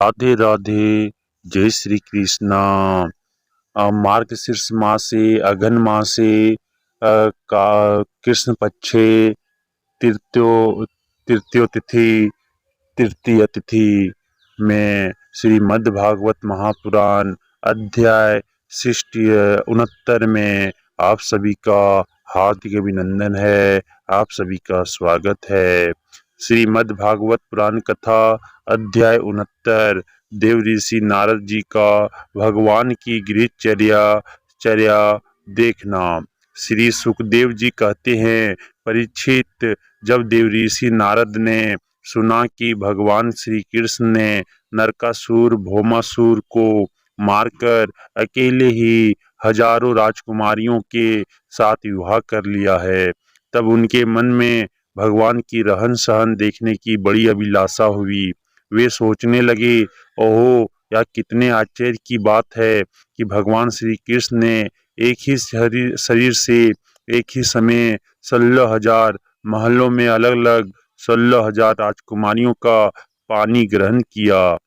राधे राधे। जय श्री कृष्णा। मार्गशीर्ष मासे अघन मासे का कृष्ण पक्षे तृतीयो तृतीयो तिथि तृतीय तिथि में श्रीमद् भागवत महापुराण अध्याय 69 में आप सभी का हार्दिक अभिनंदन है। आप सभी का स्वागत है। श्रीमद् भागवत पुराण कथा अध्याय 69 देव ऋषि नारद जी का भगवान की चर्या देखना। श्री सुखदेव जी कहते हैं, परीक्षित, जब देव ऋषि नारद ने सुना कि भगवान श्री कृष्ण ने नरकासुर भौमासुर को मारकर अकेले ही हजारों राजकुमारियों के साथ विवाह कर लिया है, तब उनके मन में भगवान की रहन सहन देखने की बड़ी अभिलाषा हुई। वे सोचने लगे, ओहो, यह कितने आश्चर्य की बात है कि भगवान श्री कृष्ण ने एक ही शरीर से एक ही समय 16,000 महलों में अलग अलग 16,000 राजकुमारियों का पानी ग्रहण किया।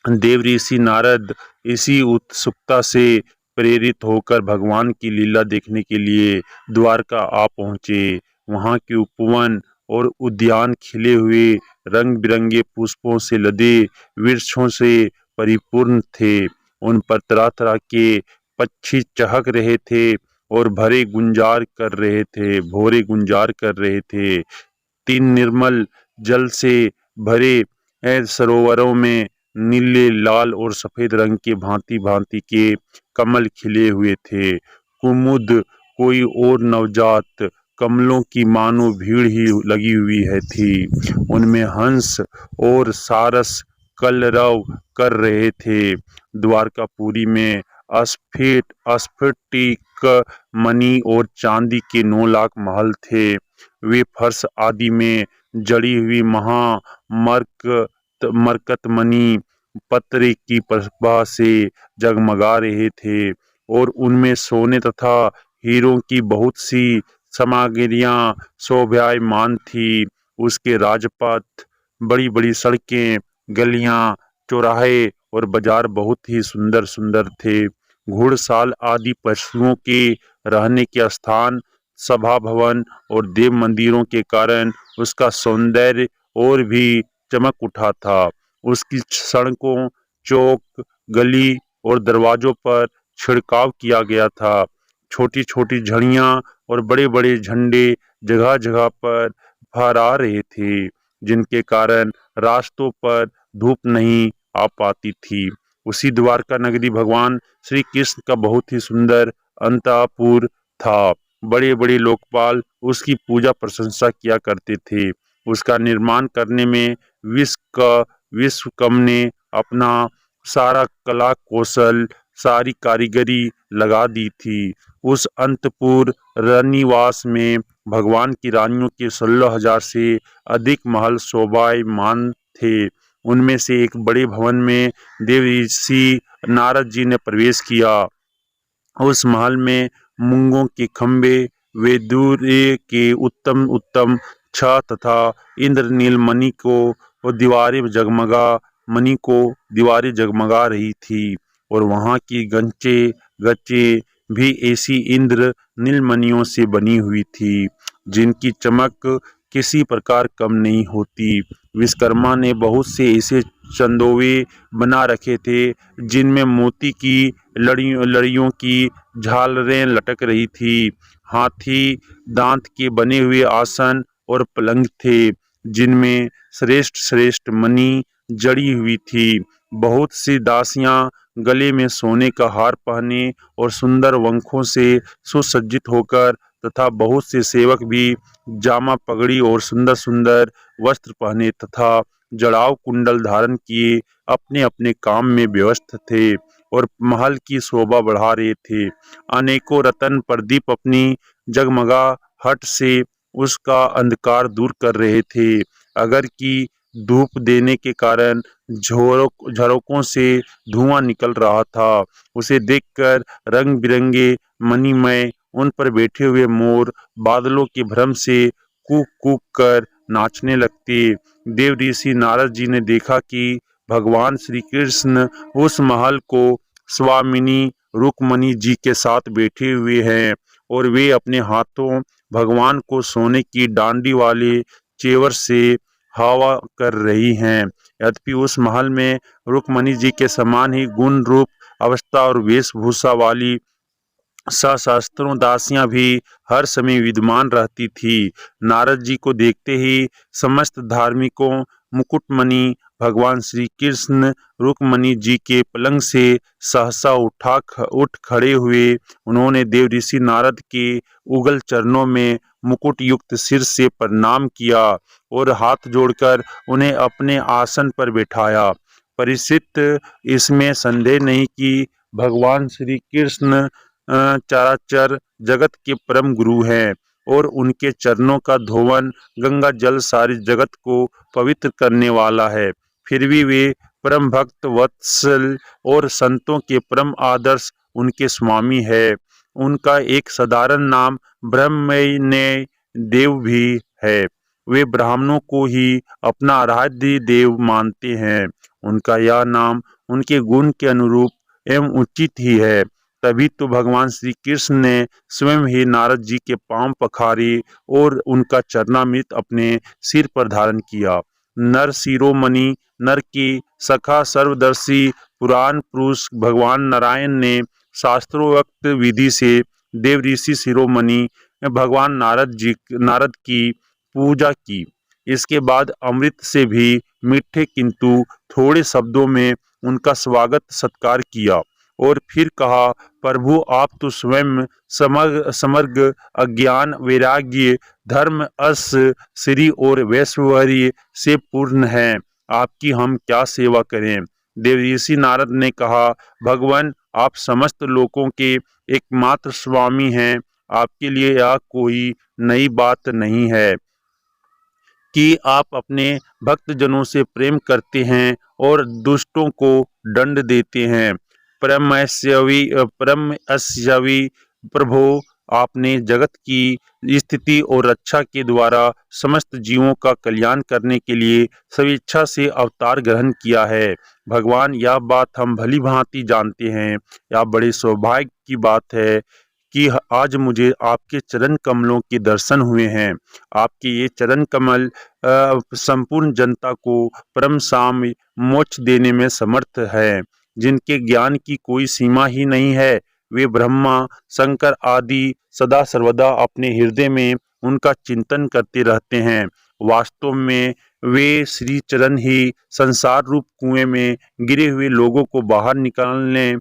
देव ऋषि नारद इसी उत्सुकता से प्रेरित होकर भगवान की लीला देखने के लिए द्वारका आ पहुँचे। वहाँ के उपवन और उद्यान खिले हुए रंग बिरंगे पुष्पों से लदे वृक्षों से परिपूर्ण थे। उन पर तरह तरह के पक्षी चहक रहे थे और भोरे गुंजार कर रहे थे। 3 निर्मल जल से भरे सरोवरों में नीले, लाल और सफेद रंग के भांति भांति के कमल खिले हुए थे। कुमुद कोई और नवजात कमलों की मानो भीड़ ही लगी हुई थी। उनमें हंस और सारस कलरव कर रहे थे। द्वारकापुरी में स्फटिक मणि और चांदी के 9 लाख महल थे। वे फर्श आदि में जड़ी हुई मरकतमणि पत्रे की प्रभा से जगमगा रहे थे और उनमें सोने तथा हीरों की बहुत सी सामग्रियां शोभायमान थी। उसके राजपथ, बड़ी बड़ी सड़कें, गलियां, चौराहे और बाजार बहुत ही सुंदर सुंदर थे। घुड़साल आदि पशुओं के रहने के स्थान, सभा भवन और देव मंदिरों के कारण उसका सौंदर्य और भी चमक उठा था। उसकी सड़कों, चौक, गली और दरवाजों पर छिड़काव किया गया था। छोटी छोटी झड़ियां और बड़े बड़े झंडे जगह जगह पर फहरा रहे थे, जिनके कारण रास्तों पर धूप नहीं आ पाती थी। उसी द्वारका नगरी भगवान श्री कृष्ण का बहुत ही सुंदर अंतःपुर था। बड़े बड़े लोकपाल उसकी पूजा प्रशंसा किया करते थे। उसका निर्माण करने में विश्वकर्मा ने अपना सारा कला कौशल, सारी कारीगरी लगा दी थी। उस अंतपुर रनिवास में भगवान की रानियों के 16,000 से अधिक महल शोभायमान थे। उनमें से एक बड़े भवन में देव ऋषि नारद जी ने प्रवेश किया। उस महल में मूंगों के खंभे, वैदूर्य के उत्तम उत्तम छह तथा इंद्रनील दीवारें जगमगा रही थी और वहाँ की गच्चे भी ऐसी इंद्र नीलमणियों से बनी हुई थी, जिनकी चमक किसी प्रकार कम नहीं होती। विश्वकर्मा ने बहुत से ऐसे चंदोवे बना रखे थे, जिनमें मोती की लड़ियों की झालरें लटक रही थी। हाथी दांत के बने हुए आसन और पलंग थे, जिनमें श्रेष्ठ श्रेष्ठ मणि जड़ी हुई थी। बहुत सी दासियां गले में सोने का हार पहने और सुंदर वंखों से सुसज्जित होकर तथा बहुत से सेवक भी जामा पगड़ी और सुंदर सुंदर वस्त्र पहने तथा जड़ाव कुंडल धारण किए अपने अपने काम में व्यस्त थे और महल की शोभा बढ़ा रहे थे। अनेकों रत्न प्रदीप अपनी जगमगा हट से उसका अंधकार दूर कर रहे थे। अगर की धूप देने के कारण झरोकों से धुआं निकल रहा था। उसे देखकर रंग बिरंगे मणिमय उन पर बैठे हुए मोर बादलों के भ्रम से कूक कूक कर नाचने लगते। देव ऋषि नारद जी ने देखा कि भगवान श्री कृष्ण उस महल को स्वामिनी रुक्मणी जी के साथ बैठे हुए हैं और वे अपने हाथों भगवान को सोने की डांडी वाले चेवर से हवा कर रही हैं। यद्यपि उस महल में रुक्मणी जी के समान ही गुण रूप अवस्था और वेशभूषा वाली सशस्त्रों दासियां भी हर समय विद्यमान रहती थी। नारद जी को देखते ही समस्त धार्मिकों मुकुटमणि भगवान श्री कृष्ण रुक्मणी जी के पलंग से सहसा उठ खड़े हुए। उन्होंने देव ऋषि नारद के उगल चरणों में मुकुट युक्त सिर से प्रणाम किया और हाथ जोड़कर उन्हें अपने आसन पर बैठाया। परीक्षित, इसमें संदेह नहीं कि भगवान श्री कृष्ण चराचर जगत के परम गुरु हैं और उनके चरणों का धोवन गंगा जल सारी जगत को पवित्र करने वाला है। फिर भी वे परम भक्त वत्सल और संतों के परम आदर्श उनके स्वामी है। उनका एक साधारण नाम ब्रह्मण्य देव भी है। वे ब्राह्मणों को ही अपना आराध्य देव मानते हैं। उनका यह नाम उनके गुण के अनुरूप एवं उचित ही है। तभी तो भगवान श्री कृष्ण ने स्वयं ही नारद जी के पांव पखारे और उनका चरणामृत अपने सिर पर धारण किया। नर शिरोमणि, नर की सखा सर्वदर्शी पुराण पुरुष भगवान नारायण ने शास्त्रोक्त विधि से देव ऋषि शिरोमणि भगवान नारद की पूजा की। इसके अमृत से भी मीठे किंतु थोड़े शब्दों में उनका स्वागत सत्कार किया और फिर कहा, प्रभु आप तो स्वयं समग्र अज्ञान वैराग्य धर्म अस श्री और वैश्वर्य से पूर्ण हैं। आपकी हम क्या सेवा करें। देव ऋषि नारद ने कहा, भगवान आप समस्त लोकों के एकमात्र स्वामी हैं। आपके लिए यह कोई नई बात नहीं है कि आप अपने भक्तजनों से प्रेम करते हैं और दुष्टों को दंड देते हैं। परमैश्वर्यी प्रभो, आपने जगत की स्थिति और रक्षा के द्वारा समस्त जीवों का कल्याण करने के लिए स्वेच्छा से अवतार ग्रहण किया है। भगवान, यह बात हम भली भांति जानते हैं। यह बड़े सौभाग्य की बात है कि आज मुझे आपके चरण कमलों के दर्शन हुए हैं। आपके ये चरण कमल संपूर्ण जनता को परम साम मोक्ष देने में समर्थ है। जिनके ज्ञान की कोई सीमा ही नहीं है, वे ब्रह्मा शंकर आदि सदा सर्वदा अपने हृदय में उनका चिंतन करते रहते हैं। वास्तव में वे श्री चरण ही संसार रूप कुएं में गिरे हुए लोगों को बाहर निकालने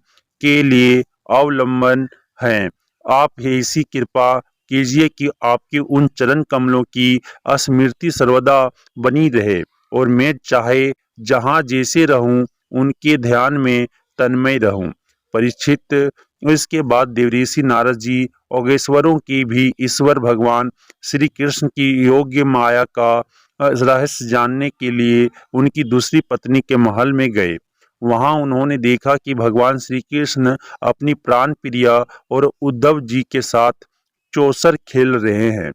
के लिए अवलंबन हैं। आप ही ऐसी कृपा कीजिए कि आपके उन चरण कमलों की स्मृति सर्वदा बनी रहे और मैं चाहे जहाँ जैसे रहूं उनके ध्यान में तन्मय रहूं। परीक्षित, इसके बाद देवऋषि नारद जी योगेश्वरों की भी ईश्वर भगवान श्री कृष्ण की योग्य माया का रहस्य जानने के लिए उनकी दूसरी पत्नी के महल में गए। वहां उन्होंने देखा कि भगवान श्री कृष्ण अपनी प्राण प्रिया और उद्धव जी के साथ चौसर खेल रहे हैं।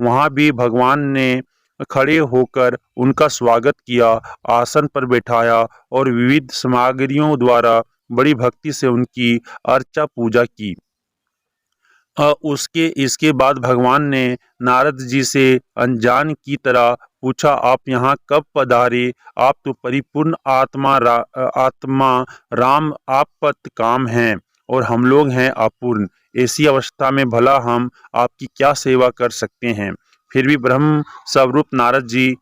वहां भी भगवान ने खड़े होकर उनका स्वागत किया, आसन पर बैठाया और विविध सामग्रियों द्वारा बड़ी भक्ति से उनकी अर्चा पूजा की। इसके बाद भगवान ने नारद जी से अनजान की तरह पूछा, आप यहाँ कब पधारे। आप तो परिपूर्ण आत्मा राम आपत काम हैं और हम लोग हैं अपूर्ण। ऐसी अवस्था में भला हम आपकी क्या सेवा कर सकते हैं। फिर भी ब्रह्म स्वरूप नारद जी,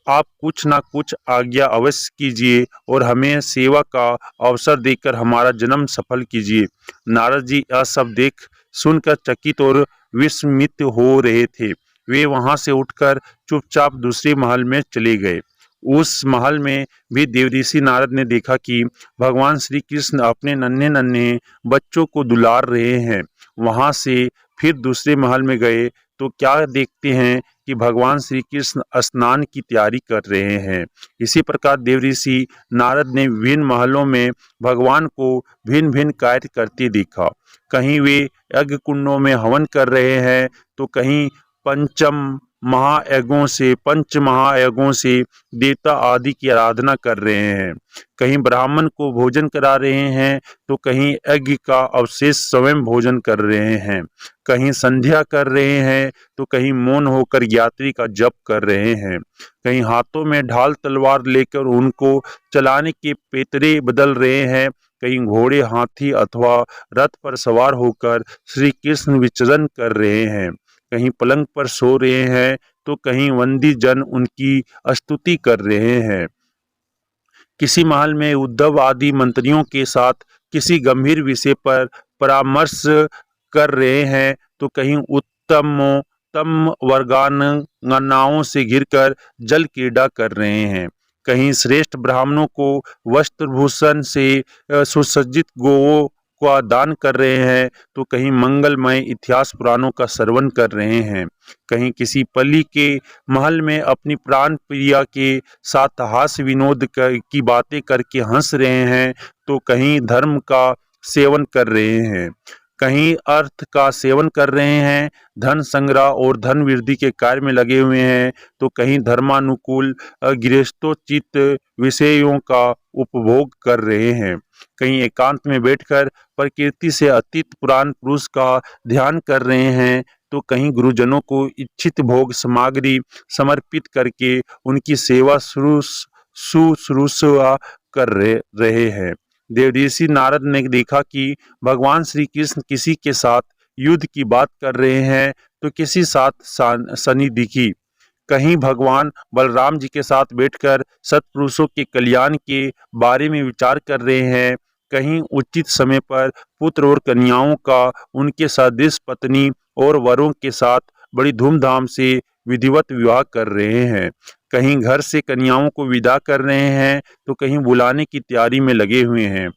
आप कुछ ना कुछ आज्ञा अवश्य कीजिए और हमें सेवा का अवसर देकर हमारा जन्म सफल कीजिए। नारद जी यह सब देख सुनकर चकित और विस्मित हो रहे थे। वे वहां से उठकर चुपचाप दूसरे महल में चले गए। उस महल में भी देवऋषि नारद ने देखा कि भगवान श्री कृष्ण अपने नन्हे नन्हे बच्चों को दुलार रहे हैं। वहां से फिर दूसरे महल में गए तो क्या देखते हैं कि भगवान श्री कृष्ण स्नान की तैयारी कर रहे हैं। इसी प्रकार देवऋषि नारद ने विभिन्न महलों में भगवान को भिन्न भिन्न कार्य करते देखा। कहीं वे यज्ञ कुंडों में हवन कर रहे हैं तो कहीं पंचम महायज्ञों से, पंच महायज्ञों से देवता आदि की आराधना कर रहे हैं। कहीं ब्राह्मण को भोजन करा रहे हैं तो कहीं यज्ञ का अवशेष स्वयं भोजन कर रहे हैं, कहीं संध्या कर रहे हैं तो कहीं मौन होकर यात्री का जप कर रहे हैं, कहीं हाथों में ढाल तलवार लेकर उनको चलाने के पेतरे बदल रहे हैं, कहीं घोड़े, हाथी अथवा रथ पर सवार होकर श्री कृष्ण विचरण कर रहे हैं, कहीं पलंग पर सो रहे हैं तो कहीं वंदी जन उनकी स्तुति कर रहे हैं। किसी महल में उद्धव आदि मंत्रियों के साथ किसी गंभीर विषय पर परामर्श कर रहे हैं तो कहीं उत्तमोत्तम वर्गांगनाओं से घिरकर जल क्रीड़ा कर रहे हैं, कहीं श्रेष्ठ ब्राह्मणों को वस्त्रभूषण से सुसज्जित गोवों का दान कर रहे हैं तो कहीं मंगलमय इतिहास पुराणों का श्रवण कर रहे हैं, कहीं किसी पली के महल में अपनी प्राण प्रिया के साथ हास्य विनोद की बातें करके हंस रहे हैं तो कहीं धर्म का सेवन कर रहे हैं, कहीं अर्थ का सेवन कर रहे हैं, धन संग्रह और धन वृद्धि के कार्य में लगे हुए हैं तो कहीं धर्मानुकूल गृहस्थोचित विषयों का उपभोग कर रहे हैं, कहीं एकांत में बैठकर प्रकृति से अतीत पुराण पुरुष का ध्यान कर रहे हैं तो कहीं गुरुजनों को इच्छित भोग सामग्री समर्पित करके उनकी सेवा शुश्रूषा कर रहे हैं। देवऋषि नारद ने देखा कि भगवान श्री कृष्ण किसी के साथ युद्ध की बात कर रहे हैं तो किसी साथ सनी दिखी, कहीं भगवान बलराम जी के साथ बैठकर सत्पुरुषों के कल्याण के बारे में विचार कर रहे हैं, कहीं उचित समय पर पुत्र और कन्याओं का उनके सदृश पत्नी और वरों के साथ बड़ी धूमधाम से विधिवत विवाह कर रहे हैं, कहीं घर से कन्याओं को विदा कर रहे हैं तो कहीं बुलाने की तैयारी में लगे हुए हैं।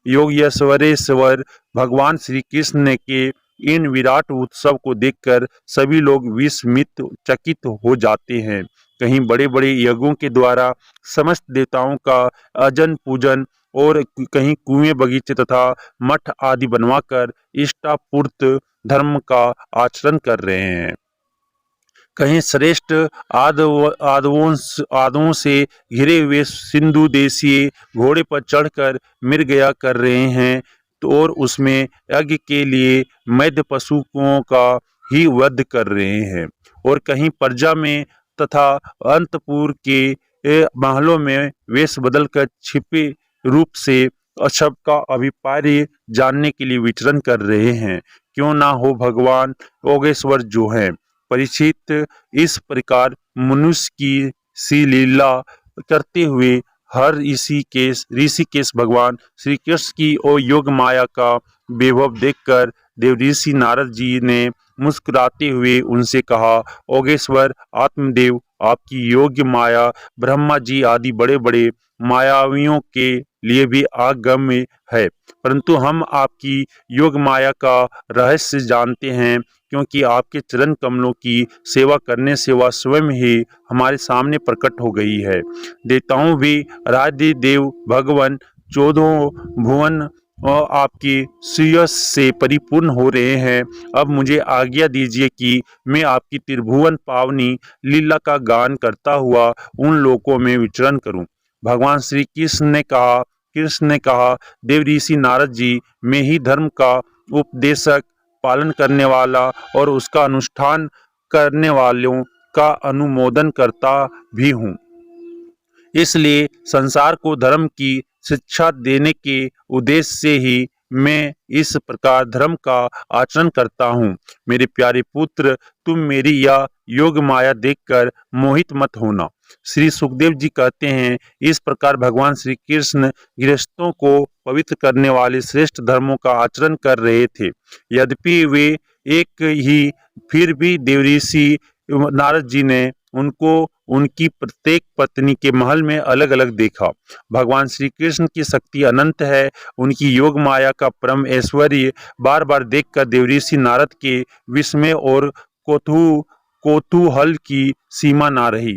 योगेश्वरेश्वर भगवान श्री कृष्ण के इन विराट उत्सव को देखकर सभी लोग विस्मित चकित हो जाते हैं, कहीं बड़े बड़े यज्ञों के द्वारा समस्त देवताओं का अजन पूजन और कहीं कुएं, बगीचे तथा मठ आदि बनवाकर इष्टापूर्त धर्म का आचरण कर रहे हैं, कहीं श्रेष्ठ आदवों से घिरे हुए सिंधु देशीय घोड़े पर चढ़कर मृगया कर रहे हैं तो और उसमें यज्ञ के लिए मैद पशुओं का ही वध कर रहे हैं, और कहीं प्रजा में तथा अंतपुर के महलों में वेश बदलकर छिपे रूप से सबका अभिप्राय जानने के लिए विचरण कर रहे हैं। क्यों ना हो भगवान योगेश्वर जो हैं। परीक्षित, इस प्रकार मनुष्य की सी लीला करते हुए हर ऋषिकेश भगवान श्री कृष्ण की और योग माया का वैभव देखकर देवऋषि नारद जी ने मुस्कुराते हुए उनसे कहा, योगेश्वर आत्मदेव, आपकी योग्य माया ब्रह्मा जी आदि बड़े बड़े मायावियों के लिए भी आगम्य है, परंतु हम आपकी योग माया का रहस्य जानते हैं, क्योंकि आपके चरण कमलों की सेवा करने से वह स्वयं ही हमारे सामने प्रकट हो गई है। देवताओं भी राधे देव भगवान 14 भुवन और आपकी सुयश से परिपूर्ण हो रहे हैं। अब मुझे आज्ञा दीजिए कि मैं आपकी त्रिभुवन पावनी लीला का गान करता हुआ उन लोकों में विचरण करूं। भगवान श्री कृष्ण ने कहा, देवऋषि नारद जी, मैं ही धर्म का उपदेशक, पालन करने वाला और उसका अनुष्ठान करने वालों का अनुमोदन करता भी हूँ। इसलिए संसार को धर्म की शिक्षा देने के उद्देश्य से ही मैं इस प्रकार धर्म का आचरण करता हूँ। मेरे प्यारे पुत्र, तुम मेरी यह योग माया देखकर मोहित मत होना। श्री सुखदेव जी कहते हैं, इस प्रकार भगवान श्री कृष्ण गृहस्थों को पवित्र करने वाले श्रेष्ठ धर्मों का आचरण कर रहे थे। यद्यपि वे एक ही, फिर भी देवऋषि नारद जी ने उनको उनकी प्रत्येक पत्नी के महल में अलग अलग देखा। भगवान श्री कृष्ण की शक्ति अनंत है। उनकी योग माया का परम ऐश्वर्य बार बार देखकर देवऋषि नारद के विस्मय और कौतूहल की सीमा ना रही।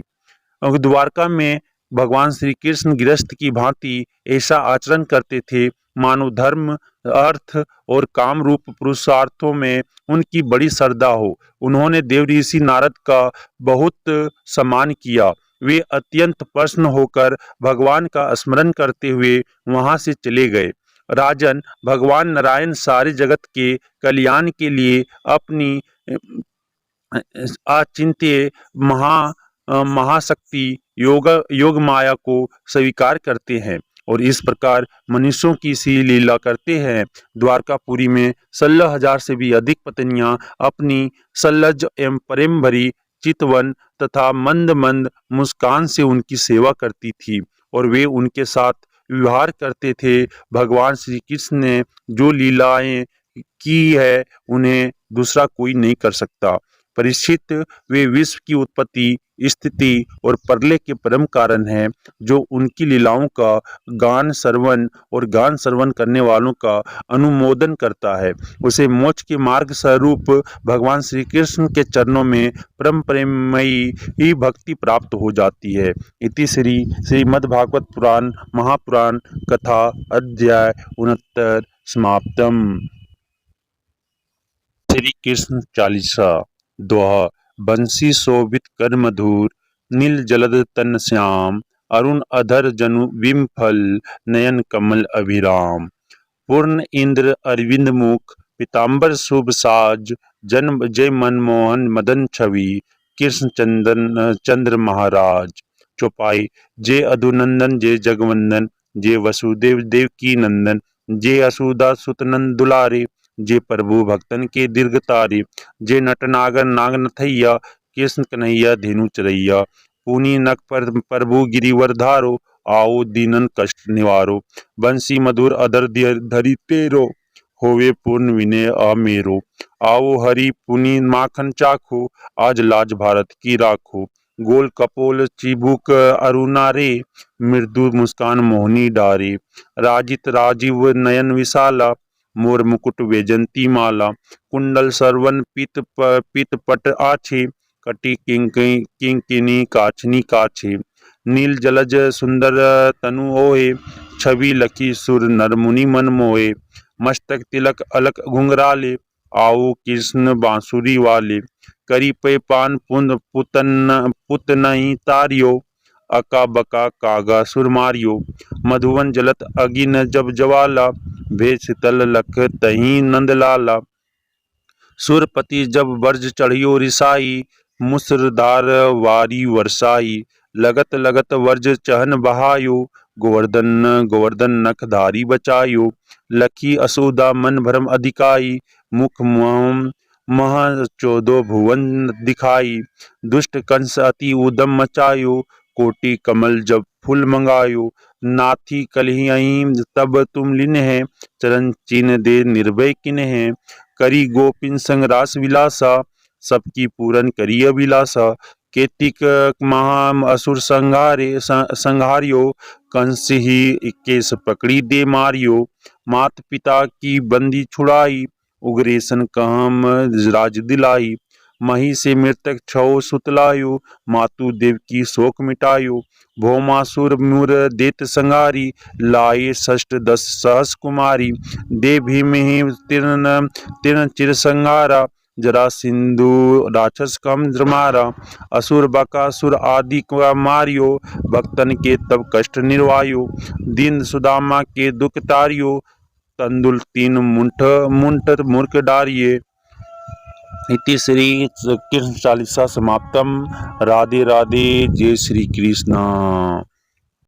द्वारका में भगवान श्री कृष्ण गृहस्थ की भांति ऐसा आचरण करते थे मानव धर्म, अर्थ और काम रूप पुरुषार्थों में उनकी बड़ी श्रद्धा हो। उन्होंने देव ऋषि नारद का बहुत सम्मान किया। वे अत्यंत प्रसन्न होकर भगवान का स्मरण करते हुए वहां से चले गए। राजन, भगवान नारायण सारे जगत के कल्याण के लिए अपनी अचिंत्य महाशक्ति योग माया को स्वीकार करते हैं और इस प्रकार मनुष्यों की सी लीला करते हैं। द्वारकापुरी में 16,000 से भी अधिक पत्नियां अपनी सल्लज एवं प्रेम भरी चितवन तथा मंद मंद मुस्कान से उनकी सेवा करती थी और वे उनके साथ व्यवहार करते थे। भगवान श्री कृष्ण ने जो लीलाएं की है उन्हें दूसरा कोई नहीं कर सकता। परीक्षित, वे विश्व की उत्पत्ति, स्थिति और प्रलय के परम कारण हैं। जो उनकी लीलाओं का गान श्रवण करने वालों का अनुमोदन करता है, उसे मोक्ष के मार्ग स्वरूप भगवान श्री कृष्ण के चरणों में परम प्रेममयी ही भक्ति प्राप्त हो जाती है। इति श्रीमद्भागवत पुराण महापुराण कथा अध्याय 69 समाप्तम। श्री कृष्ण चालीसा। दोहा। बंसी शोभित कर मधुर, नील जलद तन श्याम, अरुण अधर जनु विमफल, नयन कमल अभिराम। पूर्ण इंद्र अरविंद मुख, पीताम्बर शुभ साज, जन्म जय मनमोहन मदन छवि, कृष्ण चंद्र महाराज। चौपाई। जय अधुनंदन जय जगवंदन, जय वसुदेव देवकी नंदन, जय असुदा सुतनंद दुलारे, जय प्रभु भक्तन के दीर्घ तारे, जय नटनागर नागनथैया, कृष्ण कन्हैया धेनु चरैया। पुनी नक पर प्रभु गिरिवर धारो, आओ दीनन कष्ट निवारो। बंसी मधुर अधर धरी तेरो, होवे पूर्ण विनय आमेरो। आओ हरि पुनी माखन चाखो, आज लाज भारत की राखो। गोल कपोल चिबुक अरुणारे, मृदु मुस्कान मोहनी डारे। राजित राजीव नयन विशाला, मोर मुकुट वैजंती माला। कुंडल सरवन पीत पट आछे, कटी किंकिनी काछनी काछे। नील जलज सुंदर तनु ओए, छवि लखी सुर नर मुनि मन मोए। मस्तक तिलक अलक घुंघराले, आओ कृष्ण बांसुरी वाले। करी पे पान पुत नहीं तारियो, अका बका कागा सुर मारियो। मधुवन जलत अगिन जब जवाला, भेष शीतल लख तही नंदलाला। सुरपति जब वर्ज चढ़ियो रिसाई, मुसरधार वारी वर्षाई। लगत लगत वर्ज चहन बहायो, गोवर्धन नख धारी बचायो। लखी असुदा मन भरम अधिकाई, मुख मह 14 भुवन दिखाई। दुष्ट कंस अति उदम मचायो, कोटि कमल जब फूल मंगायो। नाथी कलहियहीं तब तुम लिन्हे, चरण चिन्ह दे निर्भय किन्हे। करी गोपिन संग रास विलासा, सबकी पूरन करी अभिलाषा। केतिक महा असुर संहारियो, कंस ही 21 पकड़ी दे मारियो। मात पिता की बंदी छुड़ाई, उग्रेसन काम राज दिलाई। मही से मृतक 6 सुतलायो, मातु देव की शोक मिटायो। भौमासुर मुर देत संगारी, लाए षष्ठ 10 सहस कुमारी। दे भीम ही तीर्ण चिर संगारा, जरा सिंधु राक्षस कम मारा। असुर बकासुर आदि का मारियो, भक्तन के तब कष्ट निर्वायो। दीन सुदामा के दुख तारियो, तंदुल 3 मुंट मूर्ख डारिये। इति श्री कृष्ण चालीसा समाप्तम। राधे राधे। जय श्री कृष्ण।